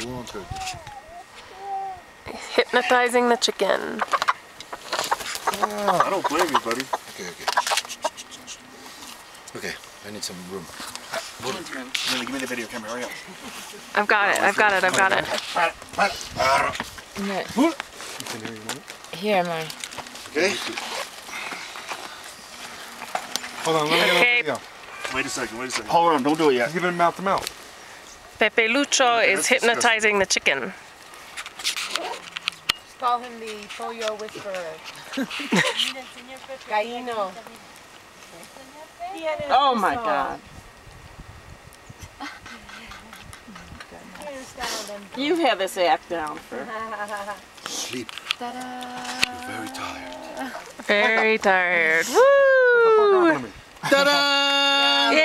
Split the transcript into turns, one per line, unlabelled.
Raw turkey.
Hypnotizing the chicken.
I don't blame you, buddy.
Okay. Okay, I need some room.
Give me the video camera, hurry up.
I've got it.
Here, Mary.
Okay.
Hold on, let me get
Okay.
a video.
Wait a second. Hold on, don't do it yet.
Give it mouth to mouth.
Pepe Lucho is hypnotizing the chicken.
Call him the pollo whisperer. Gallino. Oh my God. You've had this act down for...
Sleep. You're very tired.
Very tired. Woo!
Ta-da!
Yay!